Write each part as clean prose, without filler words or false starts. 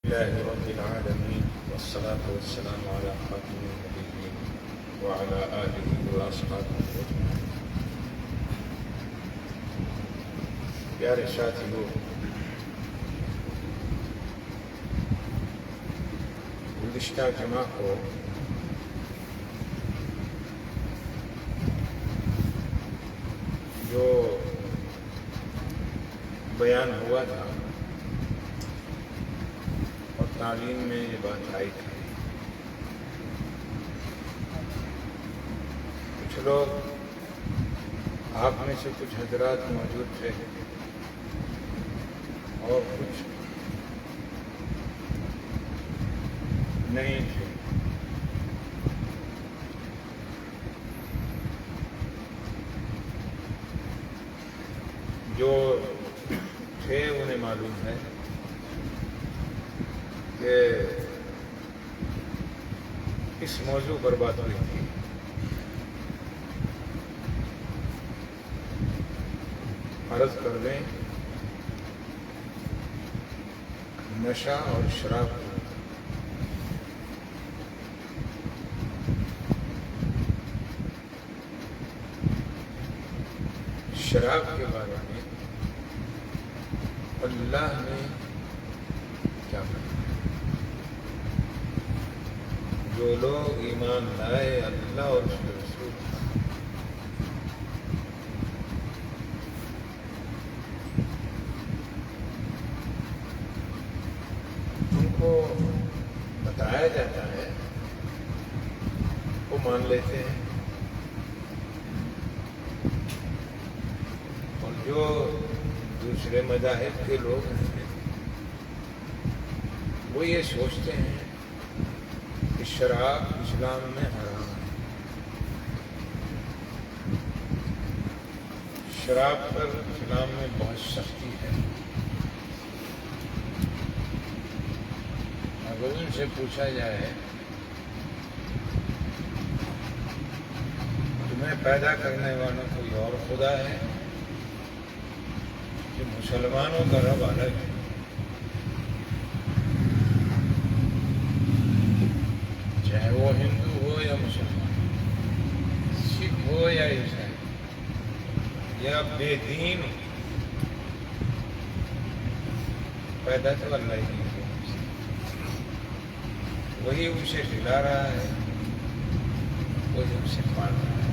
لله رب العالمين والصلاة والسلام على خاتم النبيين وعلى آله وأصحابه أجمعين. پیارے ساتھیو، گزشتہ جمعہ کو جو بیان ہوا تھا اور تعلیم میں یہ بات آئی تھی، کچھ لوگ آپ میں سے کچھ حضرات موجود تھے اور کچھ نہیں تھے. جو تھے انہیں معلوم ہے کہ اس موضوع پر بات ہوئی تھی. عرض کر دیں، نشہ اور شراب. شراب کے بارے میں اللہ نے کیا کہا؟ جو لوگ ایمان لائے اللہ اور اس کے رسول ان کو بتایا جاتا ہے وہ مان لیتے ہیں، اور جو دوسرے مذاہب کے لوگ ہیں وہ یہ سوچتے ہیں کہ شراب اسلام میں حرام ہے. شراب پر اسلام میں بہت سختی ہے. اگر ان سے پوچھا جائے تمہیں پیدا کرنے والا کوئی اور خدا ہے کہ مسلمانوں کا رب الگ ہے؟ چاہے وہ ہندو ہو یا مسلمان، سکھ ہو یا عیسائی یا بے دین، پیدا تو اللہ ہی ہے. وہی اسے کھلا رہا ہے، وہی اسے پال رہا ہے.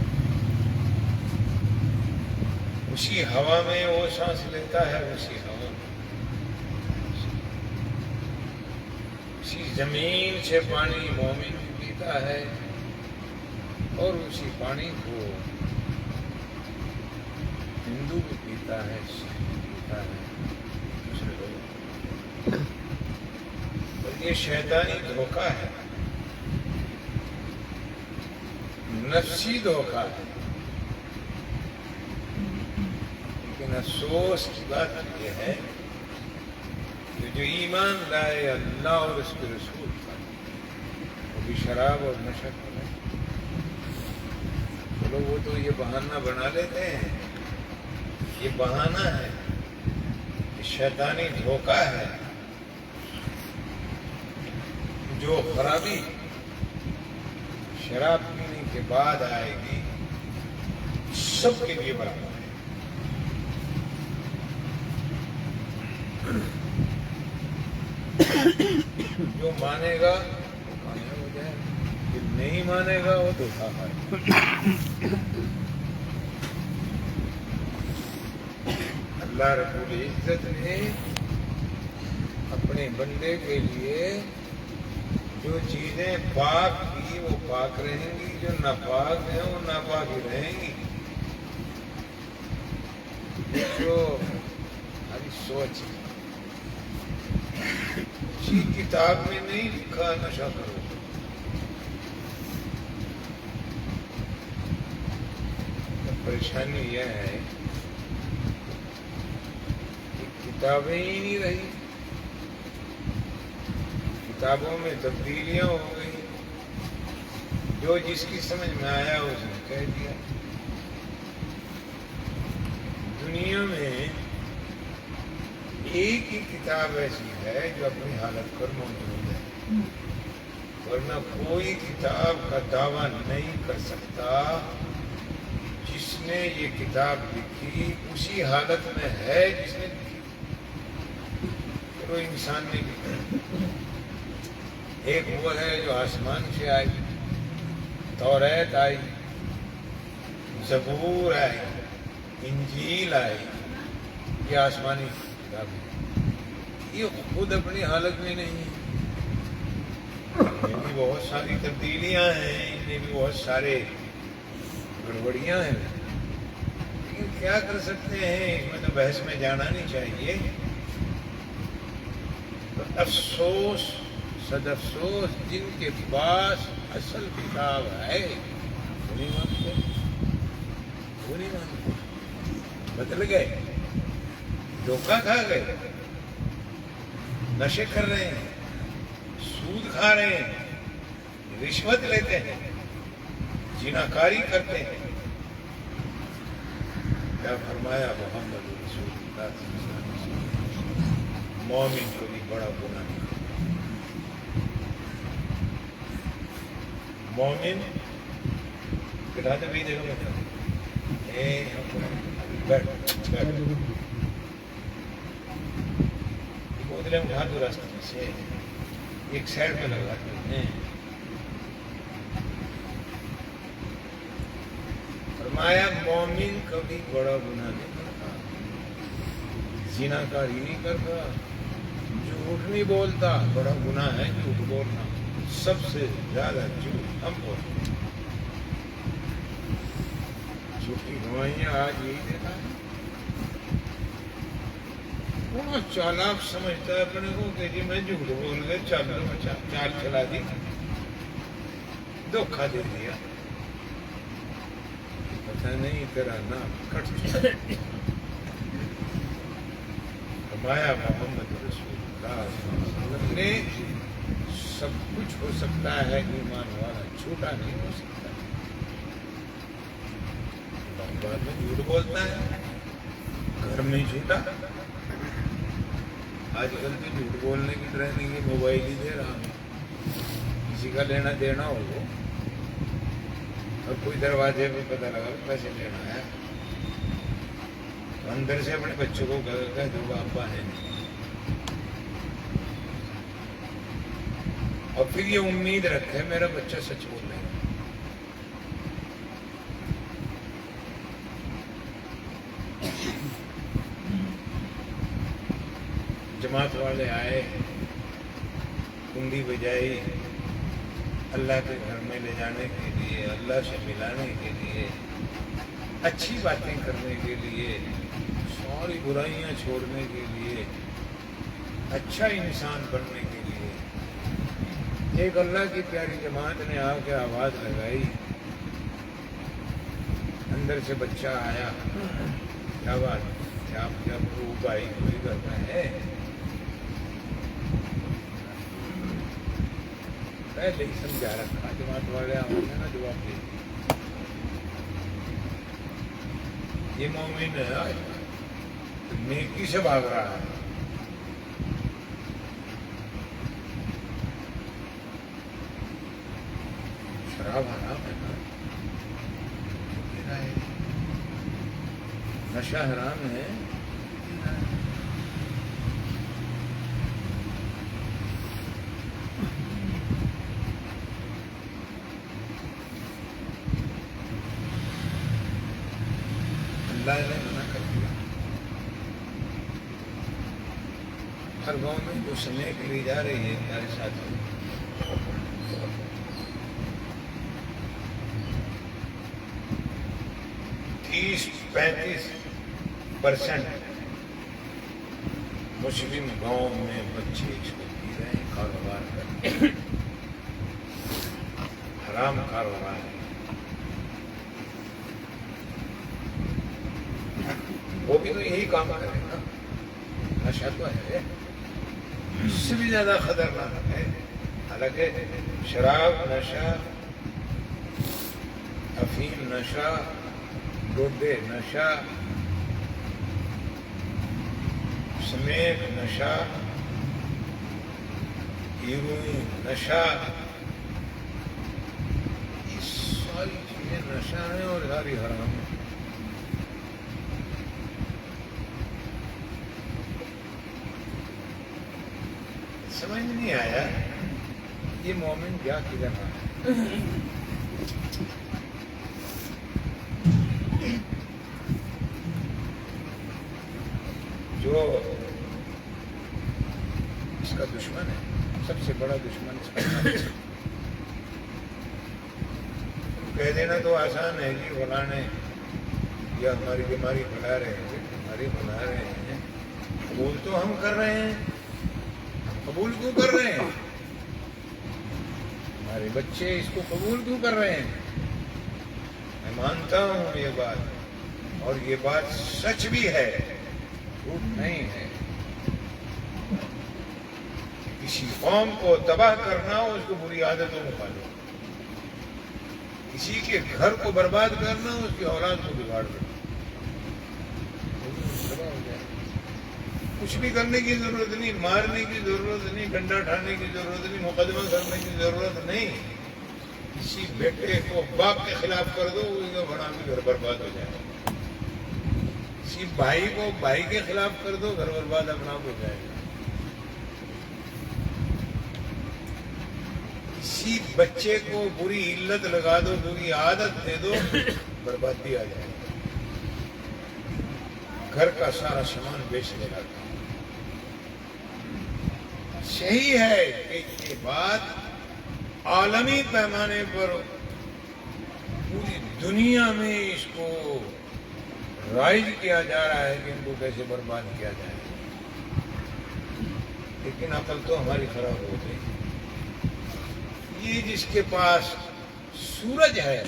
اسی ہوا میں وہ سانس لیتا ہے، اسی ہوا میں اسی زمین سے پانی مومن بھی پیتا ہے اور اسی پانی کو ہندو بھی پیتا ہے، سکھ بھی پیتا ہے، دوسرے لوگ. اور یہ شیطانی دھوکہ ہے، نفسی دھوکہ ہے. لیکن افسوس کی بات یہ ہے کہ جو ایمان لائے اللہ اور اس کے رسول پر، وہ بھی شراب اور نشہ کرے. چلو وہ تو یہ بہانہ بنا لیتے ہیں، یہ بہانہ ہے، یہ شیطانی دھوکہ ہے. جو خرابی شراب پینے کے بعد آئے گی سب کے لیے برابر ہے. جو مانے گا وہ کامیاب ہو جائے، جو نہیں مانے گا وہ دھوکہ کھائے. اللہ رب العزت نے اپنے بندے کے لیے جو چیزیں پاک کی وہ پاک رہیں گی، جو ناپاک ہیں وہ ناپاک ہی رہیں گی. جو ہماری سوچ اسی کتاب میں نہیں لکھا نشہ کرو. پریشانی یہ ہے کہ کتابیں ہی نہیں رہی، کتابوں میں تبدیلیاں ہو گئی. جو جس کی سمجھ میں آیا اس نے کہہ دیا. دنیا میں ایک ہی کتاب ایسی ہے جو اپنی حالت پر موجود ہے، ورنہ کوئی کتاب کا دعویٰ نہیں کر سکتا جس نے یہ کتاب لکھی اسی حالت میں ہے جس نے لکھی، کوئی انسان نے لکھا۔ ایک وہ ہے جو آسمان سے آئی، توریت آئی، زبور آئی، انجیل آئی، یہ آسمانی کتاب ہے، یہ خود اپنی حالت میں نہیں ہے، ان میں بھی بہت ساری تبدیلیاں ہیں، ان میں بھی بہت سارے گڑبڑیاں ہیں، لیکن کیا کر سکتے ہیں، اس میں تو بحث میں جانا نہیں چاہیے۔ تو افسوس، صد افسوس جن کے پاس اصل کتاب ہے وہ نہیں مانتے، وہ نہیں مانتے، بدل گئے، دھوکہ کھا گئے، نشے کر رہے ہیں، سود کھا رہے ہیں، رشوت لیتے ہیں، زناکاری کرتے ہیں۔ کیا فرمایا محمد رسول اللہ صلی اللہ علیہ وسلم، مومن کو بھی بڑا گناہ نہیں، مومن بٹھا دے بھی دیکھو بیٹھ بیٹھ، بوتلیں اٹھا دو راستے میں سے، ایک سائڈ پہ لگاتے ہیں۔ فرمایا مومن کبھی بڑا گناہ نہیں کرتا، زناکاری نہیں کرتا، جھوٹ نہیں بولتا، بڑا گناہ ہے جھوٹ بولنا، سب سے زیادہ جھوٹ ہم بولتے ہیں، جھوٹی گواہیاں آج یہی دیتا ہے۔ وہ چالاک سمجھتا ہے اپنے کو کہ جی میں جھوٹ بول گئے، چال چلا دی، دھوکہ دے دیا، پتہ نہیں تیرا نام کٹ چکا۔ فرمایا محمد رسول اللہ صلی اللہ علیہ وسلم نے سب کچھ ہو سکتا ہے، ایمان والا جھوٹا نہیں ہو سکتا، بعد میں جھوٹ بولتا ہے، گھر میں جھوٹا۔ آج کل تو جھوٹ بولنے کی ٹریننگ موبائل ہی دے رہا ہوں، کسی کا لینا دینا ہو وہ، اور کوئی دروازے پہ پتہ لگا پیسے لینا ہے، اندر سے اپنے بچوں کو کہہ دو ابا ہے نہیں، اور پھر یہ امید رکھے میرا بچہ سچ بول رہا ہے۔ جماعت والے آئے، کنڈی بجائی، اللہ کے گھر میں لے جانے کے لیے، اللہ سے ملانے کے لیے، اچھی باتیں کرنے کے لیے، ساری برائیاں چھوڑنے کے لیے، اچھا انسان بننے کے لیے۔ ایک اللہ کی پیاری جماعت نے آ کے آواز لگائی، اندر سے بچہ آیا، کیا بات، کیا ابو بھائی کوئی گھر میں ہے؟ پہلے ہی سمجھا رکھا، جماعت والے آواز ہے نا جواب دے، یہ مومن ہے آج نیکی سے بھاگ رہا ہے۔ شراب حرام ہے نا، نشہ حرام ہے، اللہ نے منع کر دیا۔ ہر گاؤں میں گھسنے کے لیے جا رہی ہے ہمارے ساتھ، 30-35% مسلم گاؤں میں بچے اس کو پی رہے ہیں، کاروبار کر رہے ہیں، حرام کاروبار ہے۔ وہ بھی تو یہی کام کرے نا، نشہ تو ہے، اس سے بھی زیادہ خطرناک ہے۔ حالانکہ شراب نشہ، افیم نشہ، ڈوڈے نشہ، سمیت نشہ، ہیروئن نشہ، یہ ساری چیزیں نشہ ہیں اور ساری حرام ہیں۔ سمجھ نہیں آیا یہ مومن کیا کدھر رہا ہے؟ جو اس کا دشمن ہے، سب سے بڑا دشمن اس کا ہے۔ کہہ دینا تو آسان ہے جی فلاں نے یا ہماری بیماری پھیلا رہے ہیں، بیماری پھیلا رہے ہیں، قبول تو ہم کر رہے ہیں، قبول کیوں کر رہے ہیں؟ ہمارے بچے اس کو قبول کیوں کر رہے ہیں؟ میں مانتا ہوں یہ بات، اور یہ بات سچ بھی ہے، جھوٹ نہیں ہے۔ کسی قوم کو تباہ کرنا، اس کو بری عادتوں میں پالو، کسی کے گھر کو برباد کرنا، اس کی اولاد کو بگاڑ دینا، کچھ بھی کرنے کی ضرورت نہیں، مارنے کی ضرورت نہیں، ڈنڈا اٹھانے کی ضرورت نہیں، مقدمہ کرنے کی ضرورت نہیں۔ کسی بیٹے کو باپ کے خلاف کر دو، اس کا بڑا بھی گھر برباد ہو جائے گا۔ کسی بھائی کو بھائی کے خلاف کر دو، گھر برباد اپنا ہو جائے گا۔ کسی بچے کو بری علت لگا دو، بری عادت دے دو، بربادی آ جائے گی۔ گھر کا سارا سامان بیچ دے گا۔ صحیح ہے کہ یہ بات عالمی پیمانے پر پوری دنیا میں اس کو رائج کیا جا رہا ہے کہ ان کو کیسے برباد کیا جائے، لیکن عقل تو ہماری خراب ہو گئی۔ یہ جس کے پاس سورج ہے،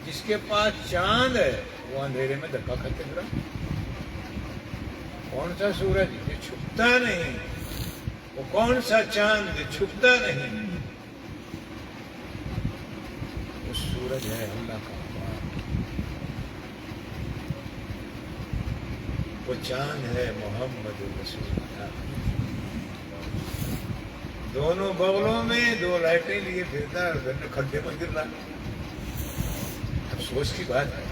جس کے پاس چاند ہے، وہ اندھیرے میں دھکا کھاتے پھرا۔ کون سا سورج جو چھپتا نہیں، وہ کون سا چاند جو چھپتا نہیں، وہ سورج ہے اللہ کا پاک، وہ چاند ہے محمد رسول اللہ۔ دونوں بغلوں میں دو لائٹیں لیے پھرتا ہے، کھڈے میں گر رہا۔ افسوس کی بات ہے،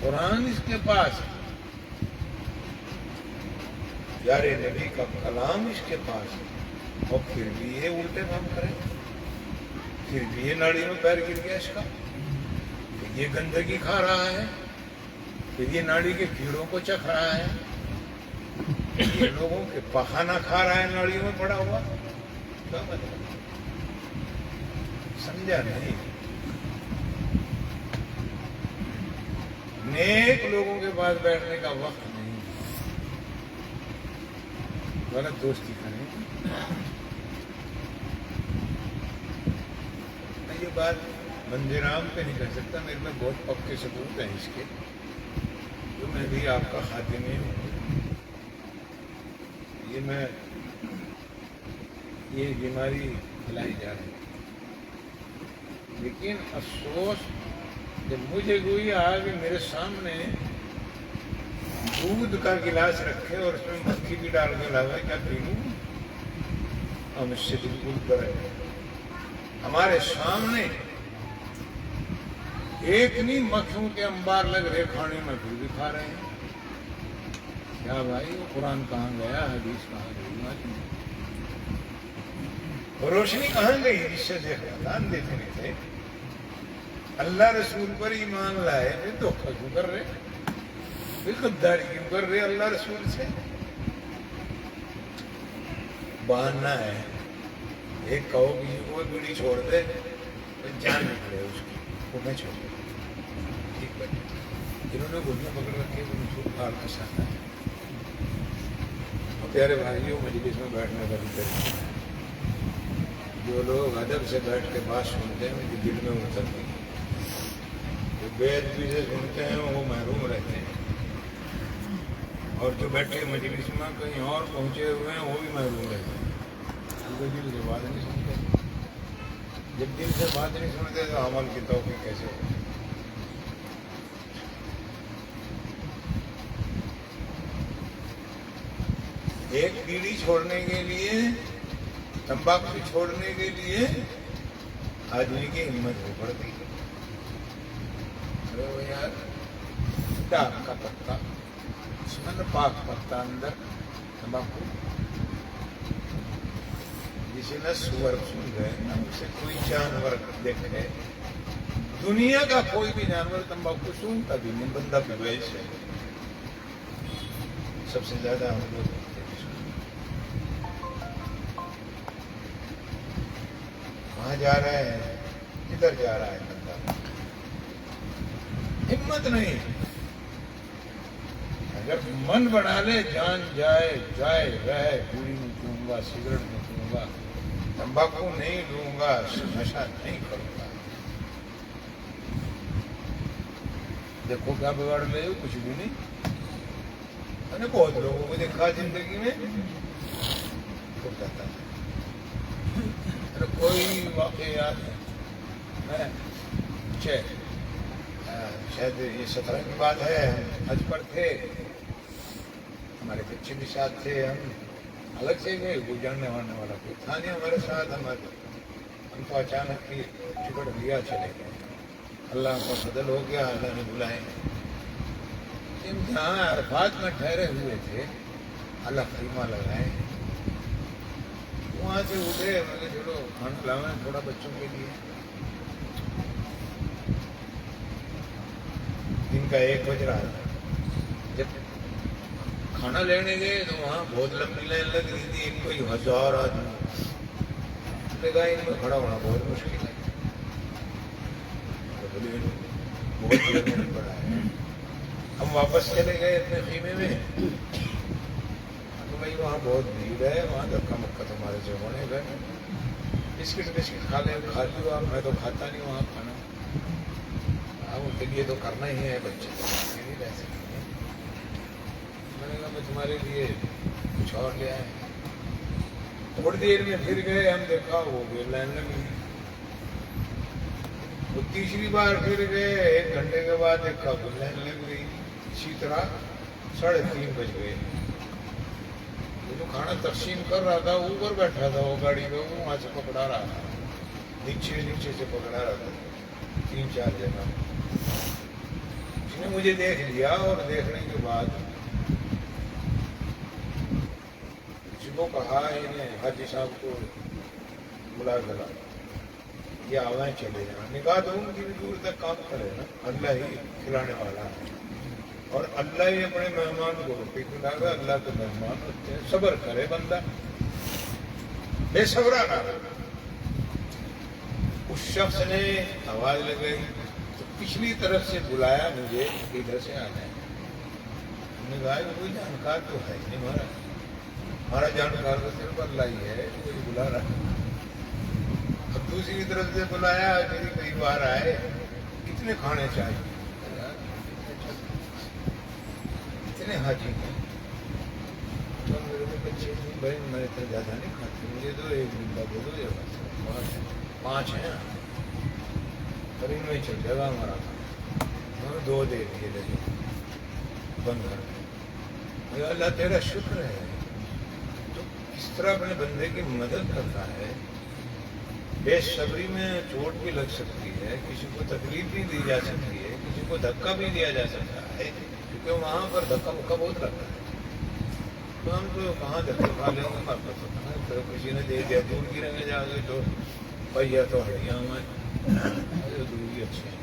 قرآن اس کے پاس، پیارے نبی کا کلام اس کے پاس، اور پھر بھی یہ الٹے کام کرے، پھر بھی یہ ناڑی میں پیر گر گیا اس کا، پھر یہ گندگی کھا رہا ہے، پھر یہ ناڑی کے کیڑوں کو چکھ رہا ہے، یہ لوگوں کے پخانہ کھا رہا ہے ناڑیوں میں پڑا ہوا۔ کیا مطلب سمجھا نہیں؟ نیک لوگوں کے پاس بیٹھنے کا وقت نہیں، غلط دوستی کریں۔ میں یہ بات منظرام پہ نہیں کر سکتا، میرے میں بہت پکے ثبوت ہیں اس کے، جو میں بھی آپ کا خادم ہوں۔ یہ بیماری پھیلائی جا رہی ہے، لیکن افسوس جب مجھے گوئی آگے میرے سامنے دودھ کا گلاس رکھے اور اس میں مکھی بھی ڈال کے لاوا، کیا پی لوں؟ ہم اس سے بالکل کریں، ہمارے سامنے ایک نہیں مکھیوں کے انبار لگ رہے کھانے میں، پھر بھی کھا رہے ہیں۔ کیا بھائی وہ قرآن کہاں گیا، حدیث کہاں گئی؟ روشنی کہاں گئی جس سے دیکھان دیتے نہیں تھے؟ اللہ رسول پر ایمان لائے، پھر دھوکہ کیوں کر رہے، پھر غداری کیوں کر رہے اللہ رسول سے؟ بہانہ ہے، ایک کہو کہ وہ بیڑی چھوڑ دے تو جان نکلے اس کی، وہ میں چھوڑ دے ٹھیک ہے۔ جنہوں نے گھٹنے پکڑ رکھے ان کو پار کے ساتھ آئے۔ پیارے بھائیوں، مجلس میں بیٹھنے کا بھی طریقہ ہے، جو لوگ ادب سے بیٹھ کے بات سنتے ہیں ان کے دل میں اترتی ہے، جو بے ادبی سے سنتے ہیں وہ محروم رہتے ہیں، اور جو بیٹھے مجلس میں کہیں اور پہنچے ہوئے ہیں وہ بھی محروم رہتے ہیں، کیونکہ دل سے بات نہیں سنتے۔ جب دل سے بات نہیں سنتے تو عمل کی توفیق کیسے ہوگی؟ بیڑی چھوڑنے کے لیے، تمباکو چھوڑنے کے لیے آدمی کی ہمت ہو پڑتی ہے. ارے وہ یار ڈاک کا پتا، سن پاک پتا اندر تمباکو، جسے نہ سور سن گئے نہ اسے کوئی جانور دیکھے. دنیا کا کوئی بھی جانور تمباکو سونگتا بھی نہیں، بندہ بھی ویسے. سب سے زیادہ ہم لوگ کہاں جا رہے ہیں، کدھر جا رہا ہے بندہ، ہمت نہیں. اگر من بنا لے جان جائے جائے رہے، پوری نہیں پیوں گا، سگریٹ نہیں پیوں گا، تمباکو نہیں لوں گا، نشہ نہیں کروں گا. دیکھو کیا بگاڑ لے ہو، کچھ بھی نہیں. میں نے بہت لوگوں کو دیکھا زندگی میں تو کہتا ہے. کوئی واقعہ یاد ہے، شاید یہ 17 کی بات ہے، ہم حج پر تھے، ہمارے بچے بھی ساتھ تھے، ہم الگ سے گئے، کوئی جاننے وانے والا کوئی تھا نہیں ہمارے ساتھ. ہم تو اچانک ہی ٹکٹ لیا چلے گئے. اللہ کا فضل ہو گیا، اللہ نے بلائے. جہاں عرفات میں ٹھہرے ہوئے تھے، اللہ خیمہ لگائے، وہاں سے اٹھے. میں نے چلو کھانا کھلاؤں تھوڑا بچوں کے لیے. دن کا 1 بج رہا تھا. جب کھانا لینے گئے تو وہاں بہت لمبی لائن لگ رہی تھی، کوئی 1000 آدمی. میں نے کہا ان میں کھڑا ہونا بہت مشکل ہے، بہت دیر نہیں پڑا ہے. ہم واپس چلے گئے اپنے خیمے میں، تو بھائی وہاں بہت بھیڑ ہے، وہاں دھکا مکا تمہارے سے ہونے گئے. بسکٹ کھا لیں، کھا لو. میں تو کھاتا نہیں وہاں کھانا، ان کے لیے تو کرنا ہی ہے، بچے نہیں رہ سکتے. میں نے کہا میں تمہارے لیے کچھ اور لے آئے. تھوڑی دیر میں پھر گئے، ہم دیکھا وہ لائن لگی. وہ تیسری بار پھر گئے، 1 گھنٹے کے بعد دیکھا وہ لائن لگ گئی. اسی طرح 3:30 بج گئے. وہ جو کھانا تقسیم کر رہا تھا اوپر بیٹھا تھا، وہ گاڑی میں وہاں سے پکڑا رہا تھا، نیچے سے پکڑا رہا تھا. 3-4 جگہ اس نے مجھے دیکھ لیا، اور دیکھنے کے بعد کسی کو کہا انہیں حاجی صاحب کو بلا گلا، یہ آوائیں چلے جانا. نگاہ تو ان کی بھی دور تک کام کرے نا، اللہ ہی کھلانے والا ہے، اور اللہ ہی اپنے مہمان کو روٹی کھلا گا. اللہ کے مہمان ہوتے ہیں، صبر کرے بندہ، بے صبرا نہ رہے. اس شخص نے آواز لگائی تو پچھلی طرف سے بلایا مجھے، ادھر سے آ جائے. میں نے کہا کوئی جانکار تو ہے نہیں ہمارا جانکار تو صرف اللہ ہی ہے، کوئی بلا رہا ہے. اب دوسری طرف سے بلایا، میری کئی بار آئے، کتنے کھانے چاہیے، اتنے حاجی ہیں. تو میرے کو بچے بھائی میں اتنا زیادہ نہیں کھاتی، مجھے تو 1 ڈبہ دے دو، یہ 5 ہیں، اور ان میں چل جائے گا ہمارا. 2 دے دیے لگے بند کر کے. اللہ تیرا شکر ہے تو اس طرح اپنے بندے کی مدد کرتا ہے. بے صبری میں چوٹ بھی لگ سکتی ہے، کسی کو تکلیف بھی دی جا سکتی ہے، کسی کو دھکا بھی دیا جا سکتا ہے، کیونکہ وہاں پر دھکا مکا بہت لگتا ہے. تو ہم تو کہاں دھکے کھا لیں گے، ہمارے پاس تو کسی نے دے دیا، دور گریں گے جا کے تو پہیا تو ہڈیاں ہمیں دور ہی اچھے ہیں.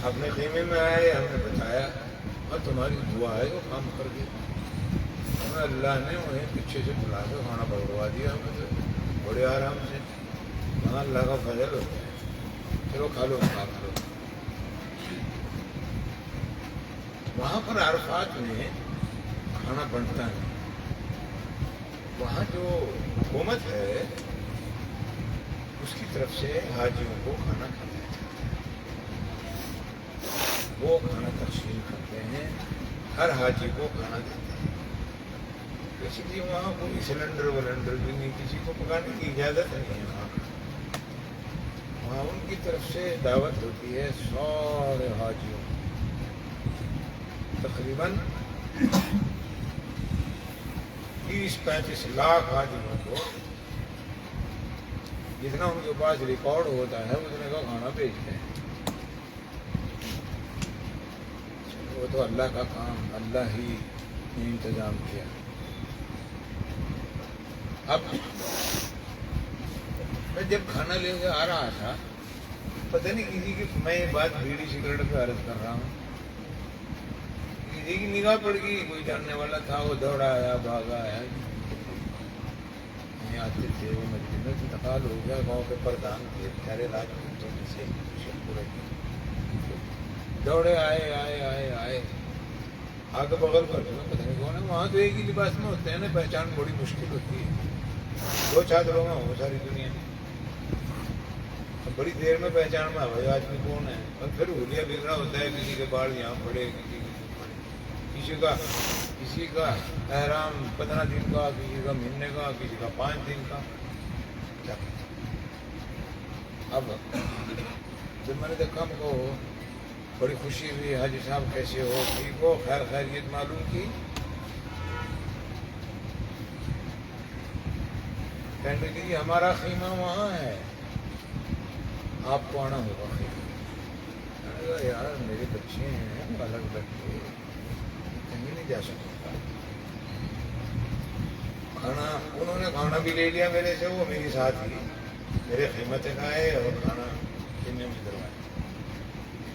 اپنے خیمے میں آئے، ہم نے بتایا، اور تمہاری دعا ہے وہ کام کر گئی. ہمیں اللہ نے انہیں پیچھے سے بلا کے کھانا پکڑوا دیا، ہمیں تو بڑے آرام سے. وہاں اللہ کا فضل ہوتا ہے. چلو کھا لو کھا لو. وہاں پر عرفات میں کھانا بنتا ہے. وہاں جو حکومت ہے اس کی طرف سے حاجیوں کو کھانا کھلایا جاتا ہے. وہ کھانا تقسیم کرتے ہیں، ہر حاجی کو کھانا دیتے ہیں. اس لیے وہاں کوئی سلنڈر ولنڈر بھی نہیں، کسی کو پکانے کی اجازت نہیں ہے. وہاں ان کی طرف سے دعوت ہوتی ہے سارے حاجیوں، تقریباً 30-35 لاکھ آدمیوں کو جتنا ان کے پاس ریکارڈ ہوتا ہے اتنے کا کھانا بھیجتے ہیں. وہ تو اللہ کا کام، اللہ ہی نے انتظام کیا. اب میں جب کھانا لے کے آ رہا تھا، پتہ نہیں کسی کی، میں یہ بات بیڑی سگریٹ پہ عرض کر رہا ہوں، کسی کی نگاہ پڑ گئی، کوئی جاننے والا تھا، وہ دوڑا آیا، بھاگا آیا. آتے تھے وہ مسجد میں انتقال ہو گیا، گاؤں کے پردھان تھے بیچارے، راجپوتوں میں سے پورے دوڑے آئے آگے بغل پر پتہ نہیں کون ہے. وہاں تو ایک ہی لباس میں ہوتے ہیں نا، پہچان بڑی مشکل ہوتی ہے. 2 لوگ ہیں وہ ساری دنیا میں، بڑی دیر میں پہچان میں بھائی آدمی کون ہے. اور پھر ہولیا بگڑا ہوتا ہے، کسی کے بال یہاں پڑے، کسی کا احرام 15 دن کا، کسی کا مہینے کا، کسی کا 5 دن کا. اب جب میں نے دیکھا، ہم کو بڑی خوشی ہوئی. حاجی صاحب کیسے ہو، ٹھیک ہو، خیر خیریت معلوم کی. کہنے لگی جی ہمارا خیمہ وہاں ہے، آپ کو آنا ہوگا خیمہ. میں نے کہا یار میرے بچے ہیں، الگ بچے، کہیں نہیں جا سکتا. کھانا انہوں نے کھانا بھی لے لیا میرے سے، وہ میری ساتھ ہی میرے خیمے تک آئے اور کھانا پینے میں کروایا.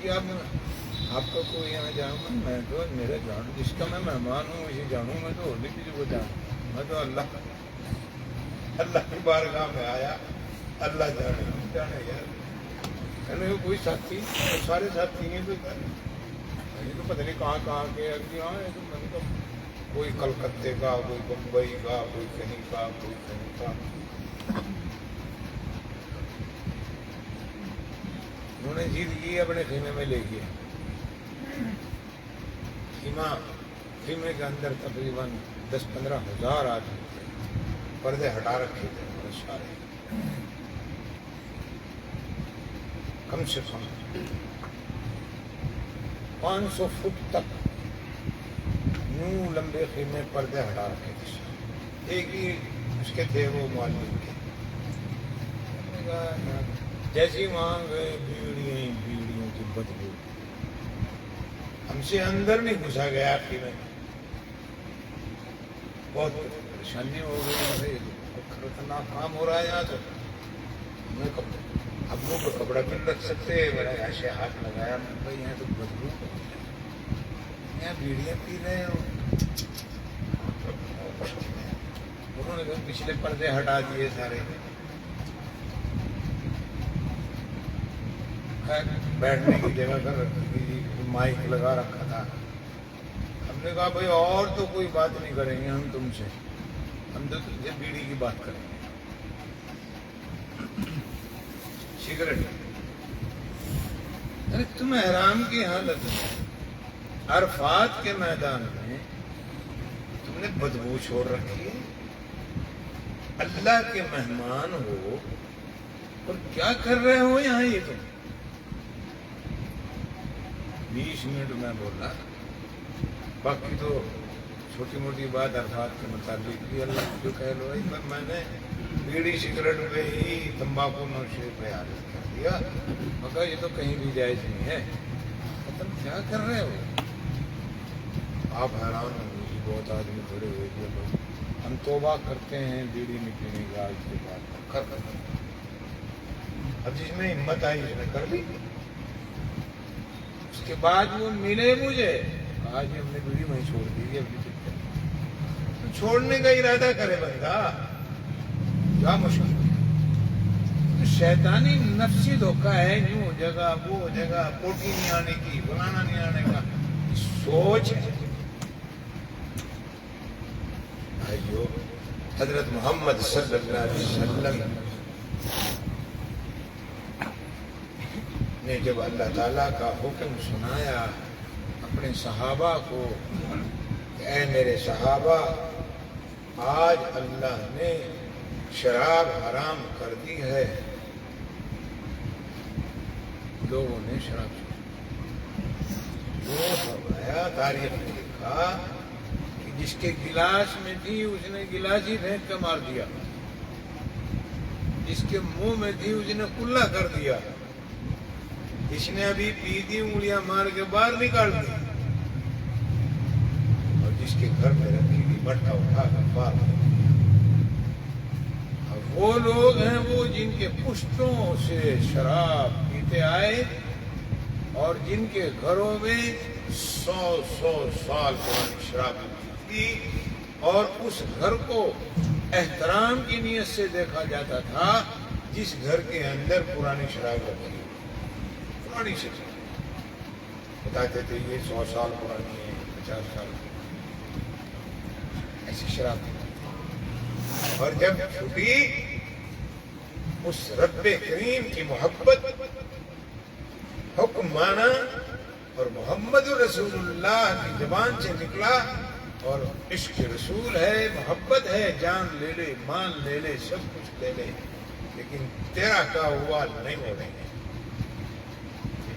کہ آپ کا کوئی یہاں جاؤں گا، میں تو میرے جانوں، جس کا میں مہمان ہوں اسے جانوں. میں تو اور بھی کسی کو جانوں، میں تو اللہ کی بارگاہ میں آیا، اللہ جانے یار. کہنے کو کوئی ساتھی، سارے ساتھی ہیں، تو پتہ نہیں کہاں کے. ہاں میں نے کہا کوئی کلکتے کا، کوئی بمبئی کا، کوئی کہیں کا، کوئی کہیں کا. انہوں نے جیت کی، اپنے خیمے میں لے گیا. خیمے کے اندر تقریباً 10-15 ہزار آدمی تھے. پردے ہٹا رکھے تھے بہت سارے، کم سے کم 500 فٹ تک یوں لمبے خیمے پردے ہٹا رکھے تھے. ایک ہی اس کے تھے وہ معلوم کے. جیسے وہاں گئے، بیڑیوں کی بدبو. ہم سے اندر نہیں گھسا گیا خیمے. بہت پریشانی ہو گئی، خطرناک کام ہو رہا ہے یہاں. تو اب منہ پہ کپڑا بھی رکھ سکتے، بڑا ایسے ہاتھ لگایا. میں بھائی یہاں تو بدبو، یہاں بیڑیاں پی رہے ہو. انہوں نے پچھلے پردے ہٹا دیے سارے. بیٹھنے کی جگہ کر رکھی تھی، مائک لگا رکھا تھا. ہم نے کہا بھائی اور تو کوئی بات نہیں کریں گے ہم تم سے، ہم تو تم سے بیڑی کی بات کریں گے. سگریٹ، ارے تم احرام کی حالت میں عرفات کے میدان میں تم نے بدبو چھوڑ رکھی ہے. اللہ کے مہمان ہو اور کیا کر رہے ہو یہاں. یہ تم 20 منٹ میں بولا، باقی تو چھوٹی موٹی بات عرفات کے متعلق بھی اللہ جو کہہ لو. میں نے بیڑی سگریٹ پہ ہی تمباکو نوشی پہ عادت کر دیا. مگر یہ تو کہیں بھی جائز نہیں ہے. تم کیا کر رہے ہو؟ آپ حیران ہو گئی. بہت آدمی کھڑے ہوئے تھے. ہم توبہ کرتے ہیں بیڑی نہیں پینے کا آج کے بعد. کر اب جس میں ہمت آئی اس نے کر لی. اس کے بعد وہ ملے مجھے، آج ہم نے بیڑی وہیں چھوڑ دی. ابھی چھوڑنے کا ارادہ کرے بندہ، کیا مشکل ہے. شیطانی نفسی دھوکہ ہے. یوں ہو جگہ، وہ ہو جگہ، پوٹی نہیں آنے کی، بنانا نہیں آنے کا، سوچ ہے. بھائیو، حضرت محمد صلی اللہ علیہ وسلم نے جب اللہ تعالیٰ کا حکم سنایا اپنے صحابہ کو کہ اے میرے صحابہ، آج اللہ نے شراب حرام کر دی ہے. لوگوں نے شراب فرمایا. تاریخ نے لکھا جس کے گلاس میں تھی اس نے گلاس ہی پھینک کر مار دیا، جس کے منہ میں تھی اس نے کلا کر دیا، جس نے ابھی پی دی انگلیاں مار کے باہر نکال دی، اور جس کے گھر میں رکھی تھی مٹکا اٹھا کر باہر نکال دیا۔ وہ لوگ ہیں وہ جن کے پشتوں سے شراب پیتے آئے اور جن کے گھروں میں 100 سال پرانی شراب تھی، اور اس گھر کو احترام کی نیت سے دیکھا جاتا تھا جس گھر کے اندر پرانی شراب رکھی ہوئی، پرانی سے بتاتے تھے یہ 100 سال پرانی ہے، 50 سال ایسی شراب تھی۔ اور جب چھٹی اس رب کریم کی محبت، حکم مانا اور محمد رسول اللہ کی زبان سے نکلا، اور عشق رسول ہے، محبت ہے، جان لے لے، مان لے لے، سب کچھ لے لے، لیکن تیرا کا ہوا نہیں مولیں گے،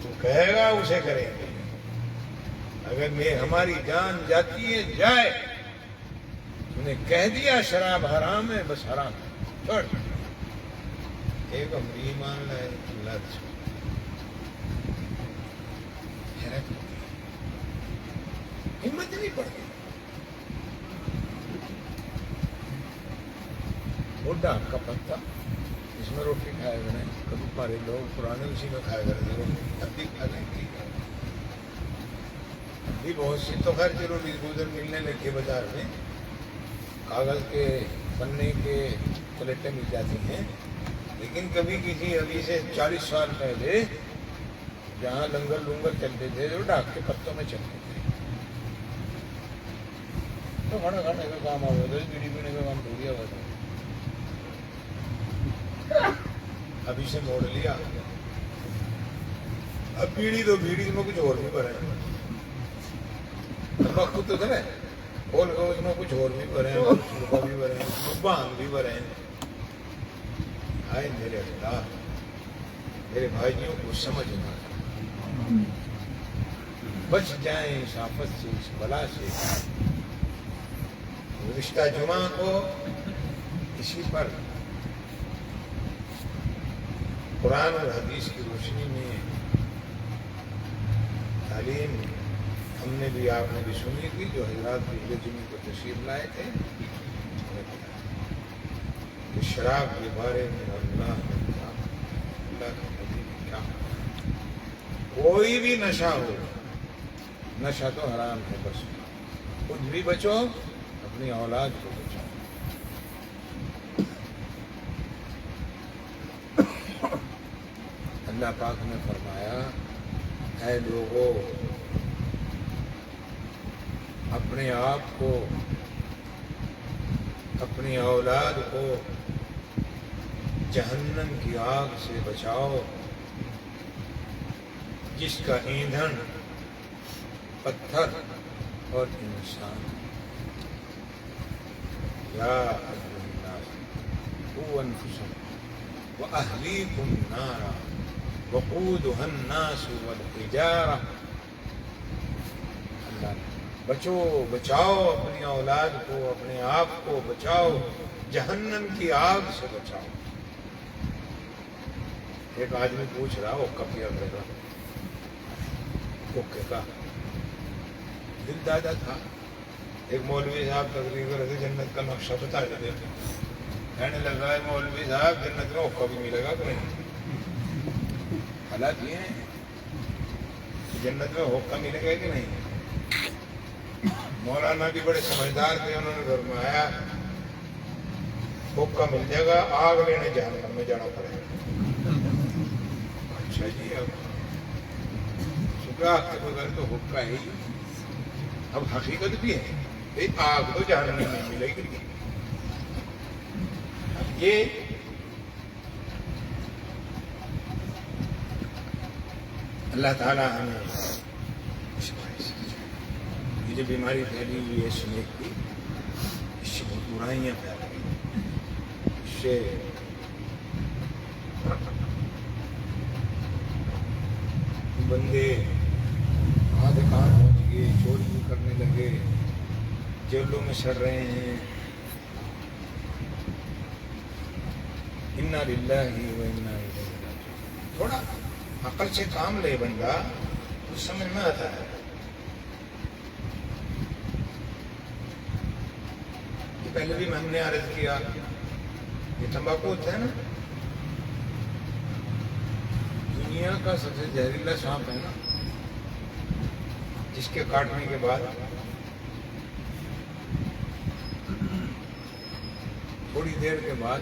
تو کہے گا اسے کریں گے۔ اگر ہماری جان جاتی ہے جائے، انہیں کہہ دیا شراب حرام ہے، بس حرام ہے، چھوڑ۔ ایک امری ایمان لائے اللہ رسول، حیرت ہوتی ہے، ہمت نہیں پڑتی۔ وہ ڈاک کا پتا اس میں روٹی کھائے گا نہیں، کبھی ہمارے لوگ پرانے اسی میں کھائے گا روٹی، اب بھی کھا لیں گے، اب بھی بہت سی تو خیر چلو روزن ملنے لگے بازار میں، کاغذ کے پنے کے پلیٹیں مل جاتی ہیں، لیکن کبھی کسی ابھی سے 40 سال پہلے جہاں لنگر لنگر چلتے تھے جو ڈاک کے پتوں میں چلتے تھے، تو کھانا کھانے کا کام آ گیا تھا، بیڑی پینے کا کام تھوڑی ہوا تھا۔ ابھی سے موڑ لیا، اب بیڑی تو بیڑی میں کچھ اور بھی بھرے، وقت تو تھا نا کھول کے اس میں کچھ اور بھی بھرے ہیں، چھڑکا بھی بھرے ہیں، بان بھی بھرے ہیں۔ آئے میرے اللہ، میرے بھائیوں کو سمجھنا، بچ جائیں اس آفت سے، اس بلا سے۔ گزشتہ جمعہ کو اسی پر قرآن اور حدیث کی روشنی میں تعلیم ہم نے بھی، آپ نے بھی سنی تھی، جو حضرات پچھلے جمعے کو تشریف لائے تھے، کہ شراب کے بارے میں اللہ نے کہا، اللہ کے نبی نے کیا، کوئی بھی نشہ ہو، نشہ تو حرام ہے، بس خود بھی بچو، اپنی اولاد کو بچاؤ۔ اللہ پاک نے فرمایا، اے لوگوں، اپنے آپ کو، اپنی اولاد کو جہنم کی آگ سے بچاؤ جس کا ایندھن پتھر اور انسان۔ یا ایھا الناس قوا انفسکم واہلیکم نارا وقودھا الناس والحجارہ۔ اللہ بچو، بچاؤ اپنی اولاد کو، اپنے آپ کو بچاؤ، جہنم کی آگ سے بچاؤ۔ ایک آدمی پوچھ رہا وہ کب کیا کرے گا، اوکے کا دل دادا تھا۔ ایک مولوی صاحب تقریر کر رہے تھے، جنت کا نقشہ بتا دیتے، کہنے لگا ہے مولوی صاحب جنت کا اوکا بھی ملے گا کہ نہیں؟ حالات یہ ہیں جنت میں ہوکا ملے گا کہ نہیں؟ مولانا بھی بڑے سمجھدار تھے، انہوں نے فرمایا ہوکا مل جائے گا، آگ لینے جہنم میں جانا پڑے گا۔ اچھا جی، اب آگ کے بغیر تو ہوکا ہی، اب حقیقت بھی ہے، آگ تو جہنم میں نہیں ملے گی۔ اب یہ اللہ تعالیٰ ہمیں یہ جو بیماری پھیلی ہوئی ہے سمیت کی، اس سے بہت برائیاں پھیل رہی، اس سے بندے کہاں سے کہاں پہنچ گئے، چوری کرنے لگے، جیلوں میں سڑ رہے ہیں. انا للہ و انا الیہ راجعون. تھوڑا عقل سے کام لے بندہ تو سمجھ میں آتا ہے. یہ پہلے بھی ہم نے عرض کیا، یہ تمباکو ہوتا ہے نا، دنیا کا سب سے زہریلا سانپ ہے نا، جس کے کاٹنے کے بعد تھوڑی دیر کے بعد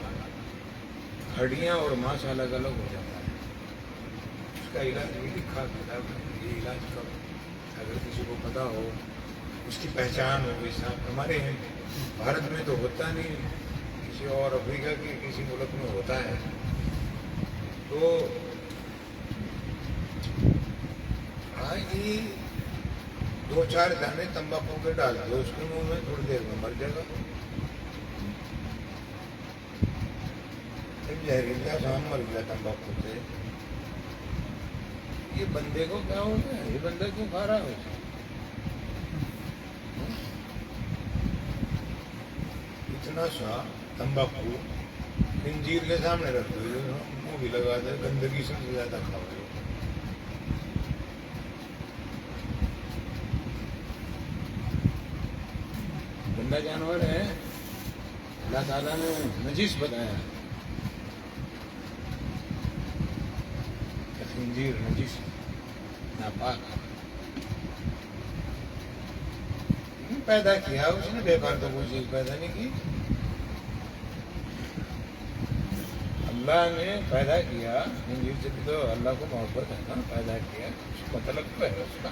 ہڈیاں اور ماس الگ الگ ہو جاتا ہے. اس کا علاج بھی لکھا کتاب میں. یہ علاج کا اگر کسی کو پتا ہو، اس کی پہچان ہو. اس ہمارے بھارت میں تو ہوتا نہیں، کسی اور افریقہ کے کسی ملک میں ہوتا ہے. تو یہ 2-4 دانے تمباکو کے ڈال دو اس کے منہ میں، تھوڑی دیر میں مر جائے گا. زہریلا سانپ مر گیا تمباکو سے. یہ بندے کو کیا ہو گیا؟ یہ بندہ کیوں کھا رہا ہے؟ اتنا سا تمباکو خنزیر کے سامنے رکھ دو، منہ بھی لگا دے، گندگی سب سے زیادہ کھاؤ گے. گندا جانور ہے، اللہ تعالیٰ نے نجس بتایا. خنزیر نجس ناپاک پیدا کیا اس نے، بیکار تو کوئی چیز پیدا نہیں کی. اللہ نے پیدا کیا. خنزیر سے بھی تو اللہ کو محبت ہے نا، پیدا کیا اس کا مطلب تو ہے اس کا